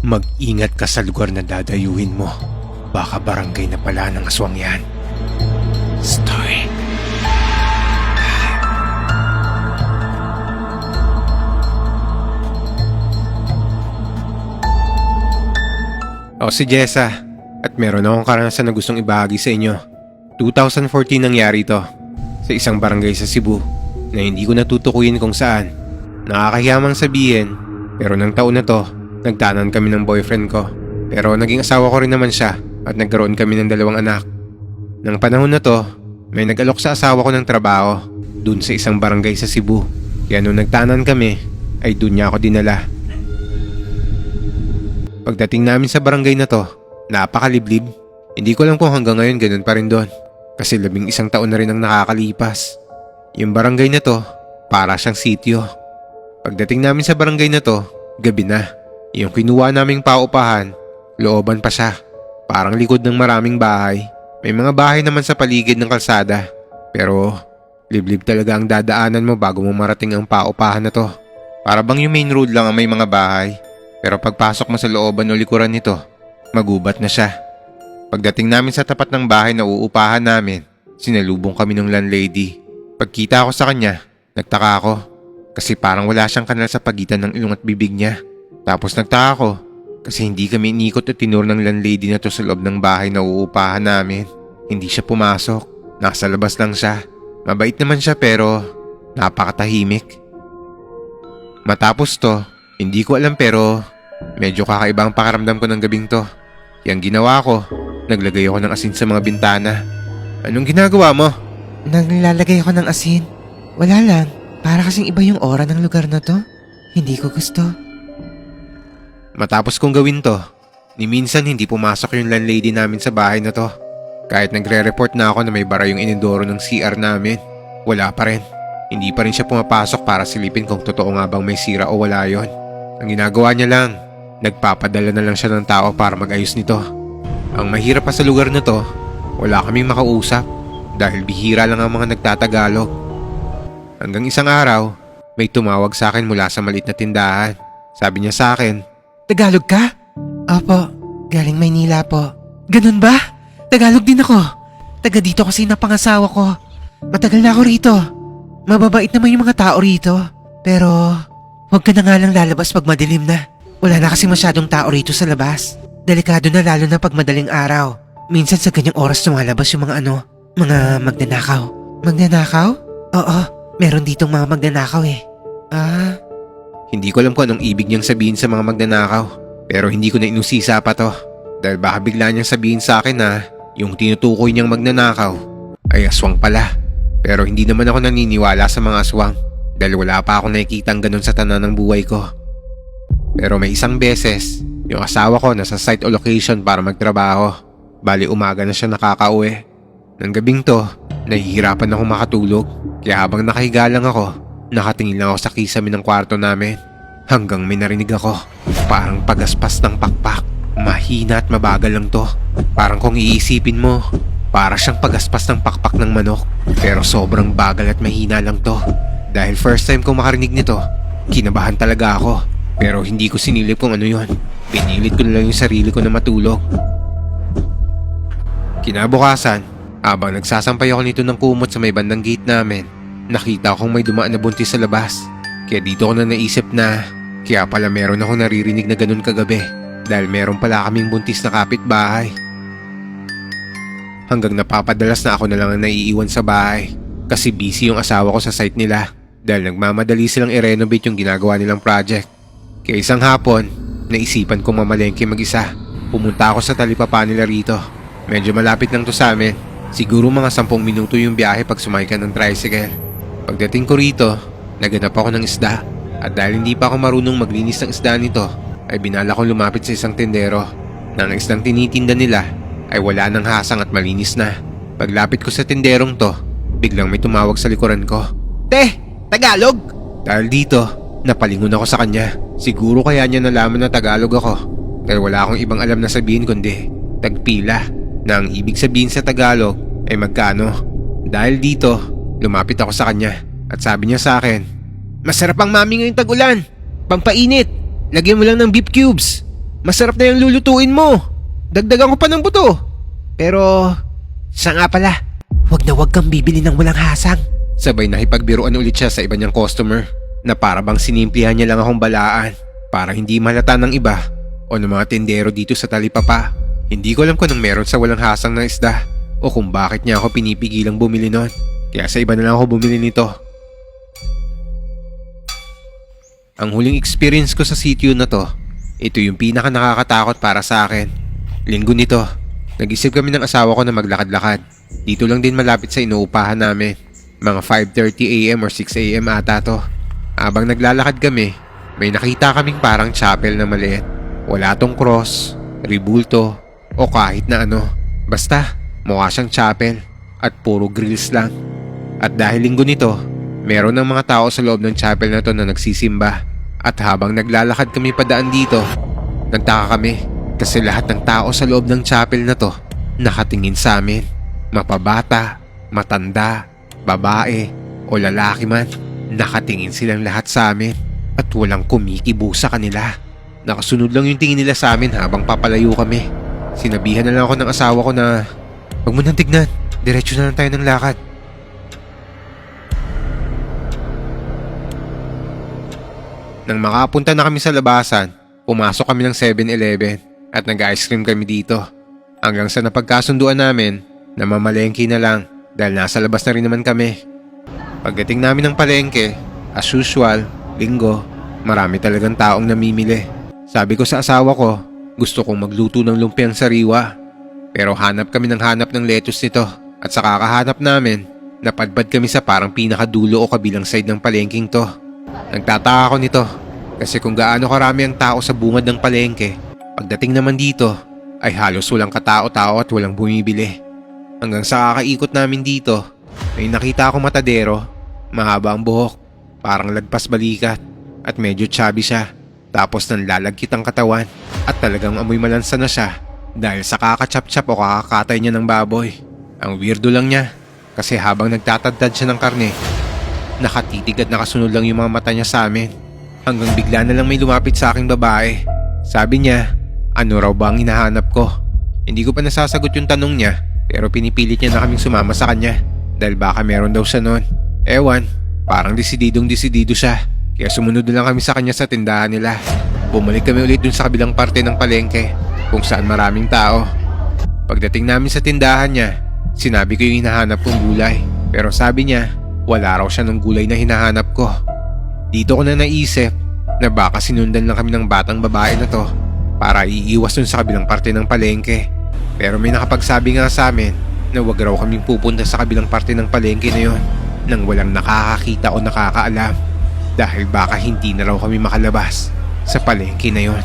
Mag-ingat ka sa lugar na dadayuhin mo. Baka barangay na pala ng aswang yan. Story. Ako si Jessa at meron akong karanasan na gustong ibahagi sa inyo. 2014 nangyari ito sa isang barangay sa Cebu na hindi ko natutukuyin kung saan. Nakakahiyamang sabihin pero nang taon na to, nagtanan kami ng boyfriend ko. Pero naging asawa ko rin naman siya at nagkaroon kami ng 2 anak. Nang panahon na to, may nag-alok sa asawa ko ng trabaho dun sa isang barangay sa Cebu. Kaya nung nagtanan kami, ay dun niya ako dinala. Pagdating namin sa barangay na to, napakaliblib. Hindi ko alam kung hanggang ngayon ganun pa rin doon. Kasi 11 taon na rin ang nakakalipas. Yung barangay na to, para siyang sitio. Pagdating namin sa barangay na to, gabi na. Yung kinuha naming paupahan, looban pa siya. Parang likod ng maraming bahay. May mga bahay naman sa paligid ng kalsada. Pero liblib talaga ang dadaanan mo bago mo marating ang paupahan na to. Para bang yung main road lang ang may mga bahay. Pero pagpasok mo sa looban o likuran nito, magubat na siya. Pagdating namin sa tapat ng bahay na uupahan namin, sinalubong kami ng landlady. Pagkita ko sa kanya, nagtaka ako. Kasi parang wala siyang kanal sa pagitan ng ilong at bibig niya. Tapos nagtaka ako kasi hindi kami inikot at tinuro ng landlady na to sa loob ng bahay na uupahan namin. Hindi siya pumasok. Nasa labas lang siya. Mabait naman siya pero napakatahimik. Matapos to, hindi ko alam pero medyo kakaiba ang pakiramdam ko ng gabing to. Yang ginawa ko, naglagay ako ng asin sa mga bintana. Anong ginagawa mo? Naglalagay ako ng asin. Wala lang. Para kasing iba yung aura ng lugar na to. Hindi ko gusto. Matapos kong gawin to, ni minsan hindi pumasok yung landlady namin sa bahay na to. Kahit nagre-report na ako na may bara yung inidoro ng CR namin, wala pa rin. Hindi pa rin siya pumapasok para silipin kung totoo nga bang may sira o wala yon. Ang ginagawa niya lang, nagpapadala na lang siya ng tao para mag-ayos nito. Ang mahirap pa sa lugar na to, wala kaming makausap dahil bihira lang ang mga nagtatagalog. Hanggang isang araw, may tumawag sa akin mula sa maliit na tindahan. Sabi niya sa akin, Tagalog ka? Opo, galing Maynila po. Ganun ba? Tagalog din ako. Taga dito kasi napangasawa ko. Matagal na ako rito. Mababait naman yung mga tao rito. Pero huwag ka na nga lang lalabas pag madilim na. Wala na kasi masyadong tao rito sa labas. Delikado na lalo na pag madaling araw. Minsan sa ganyang oras lumalabas yung mga mga magnanakaw. Magnanakaw? Oo, meron ditong mga magnanakaw eh. hindi ko alam kung anong ibig niyang sabihin sa mga magnanakaw. Pero hindi ko na inusisa pa to. Dahil baka bigla niyang sabihin sa akin na yung tinutukoy niyang magnanakaw ay aswang pala. Pero hindi naman ako naniniwala sa mga aswang. Dahil wala pa akong nakikitang ganun sa tanan ng buhay ko. Pero may isang beses, yung asawa ko nasa site o location para magtrabaho. Bali umaga na siya nakakauwi. Nang gabing to, nahihirapan ako makatulog. Kaya habang nakahiga lang ako, nakatingin lang ako sa kisame ng kwarto namin. Hanggang may narinig ako, parang pagaspas ng pakpak. Mahina at mabagal lang to. Parang kung iisipin mo, para siyang pagaspas ng pakpak ng manok. Pero sobrang bagal at mahina lang to. Dahil first time kong makarinig nito, kinabahan talaga ako. Pero hindi ko sinilip kung ano yon. Pinilit ko na lang yung sarili ko na matulog. Kinabukasan, habang nagsasampay ako nito ng kumot sa may bandang gate namin, nakita akong may dumaan na buntis sa labas. Kaya dito ko na naisip na kaya pala meron ako naririnig na ganun kagabi. Dahil meron pala kaming buntis na kapitbahay. Hanggang napapadalas na ako na lang ang naiiwan sa bahay. Kasi busy yung asawa ko sa site nila. Dahil nagmamadali silang i-renovate yung ginagawa nilang project. Kaya isang hapon, naisipan kong mamalengke mag-isa. Pumunta ako sa talipapa nila rito. Medyo malapit lang to sa amin. Siguro mga 10 minuto yung biyahe pag sumakay ka ng tricycle. Pagdating ko rito, naganap ako ng isda. At dahil hindi pa ako marunong maglinis ng isda nito, ay binala kong lumapit sa isang tindero. Nang isdang tinitinda nila, ay wala nang hasang at malinis na. Paglapit ko sa tinderong to, biglang may tumawag sa likuran ko. Te! Tagalog? Dahil dito, napalingon ako sa kanya. Siguro kaya niya nalaman na Tagalog ako. Pero wala akong ibang alam na sabihin kundi tagpila, na ang ibig sabihin sa Tagalog ay magkano. Dahil dito, lumapit ako sa kanya at sabi niya sa akin, Masarap ang mami ngayong tag-ulan. Pampainit. Lagyan mo lang ng beef cubes. Masarap na yung lulutuin mo. Dagdagan ko pa ng buto. Pero, Siya nga pala, wag na wag kang bibili ng walang hasang. sabay nakipagbiruan ulit siya sa iba niyang customer na para bang sinimplihan niya lang akong balaan para hindi malata ng iba o ng mga tindero dito sa talipapa. Hindi ko alam kung anong meron sa walang hasang na isda o kung bakit niya ako pinipigilang bumili nun. Kaya sa iba na lang ako bumili nito. Ang huling experience ko sa sitio na to, ito yung pinaka nakakatakot para sa akin. Linggo nito, nag-isip kami ng asawa ko na maglakad-lakad. Dito lang din malapit sa inuupahan namin. Mga 5:30 AM or 6 AM ata to. Habang naglalakad kami, may nakita kaming parang chapel na maliit. Wala tong cross, ribulto, o kahit na ano. Basta, mukha siyang chapel at puro grills lang. At dahil linggo nito, meron ng mga tao sa loob ng chapel na to na nagsisimba. At habang naglalakad kami padaan dito, nagtaka kami kasi lahat ng tao sa loob ng chapel na to nakatingin sa amin. Mapabata, matanda, babae o lalaki man, nakatingin silang lahat sa amin at walang kumikibo sa kanila. Nakasunod lang yung tingin nila sa amin habang papalayo kami. Sinabihan na lang ako ng asawa ko na wag mo nang tignan, diretso na lang tayo ng lakad. Nang makapunta na kami sa labasan, pumasok kami ng 7-Eleven at nag-ice cream kami dito. Hanggang sa napagkasunduan namin na mamalengke na lang dahil nasa labas na rin naman kami. Pagdating namin ng palengke, as usual, linggo, marami talagang taong namimili. Sabi ko sa asawa ko, gusto kong magluto ng lumpiang sariwa. Pero hanap kami ng hanap ng lettuce nito at sa kakahanap namin, napadpad kami sa parang pinakadulo o kabilang side ng palengking to. Nagtataka ako nito kasi kung gaano karami ang tao sa bungad ng palengke, pagdating naman dito ay halos walang katao-tao at walang bumibili. Hanggang sa kakaikot namin dito, may nakita akong matadero, mahaba ang buhok, parang lagpas balikat at medyo chubby siya. Tapos nanlalagkit ang katawan at talagang amoy malansa na siya dahil sa kakachap-chap o kakakatay niya ng baboy. Ang weirdo lang niya kasi habang nagtatadtad siya ng karne, nakatitig at nakasunod lang yung mga mata niya sa amin. Hanggang bigla na lang may lumapit sa aking babae. Sabi niya, ano raw ba ang hinahanap ko? Hindi ko pa nasasagot yung tanong niya pero pinipilit niya na kaming sumama sa kanya dahil baka meron daw siya noon. Ewan, parang desididong-desidido siya. Kaya sumunod na lang kami sa kanya sa tindahan nila. Bumalik kami ulit dun sa kabilang parte ng palengke kung saan maraming tao. Pagdating namin sa tindahan niya, sinabi ko yung hinahanap kong gulay. Pero sabi niya, wala raw siya ng gulay na hinahanap ko. Dito ko na naisip na baka sinundan lang kami ng batang babae na to para iiwas dun sa kabilang parte ng palengke. Pero may nakapagsabi nga sa amin na wag raw kaming pupunta sa kabilang parte ng palengke na yon nang walang nakakakita o nakakaalam dahil baka hindi na raw kami makalabas sa palengke na yon.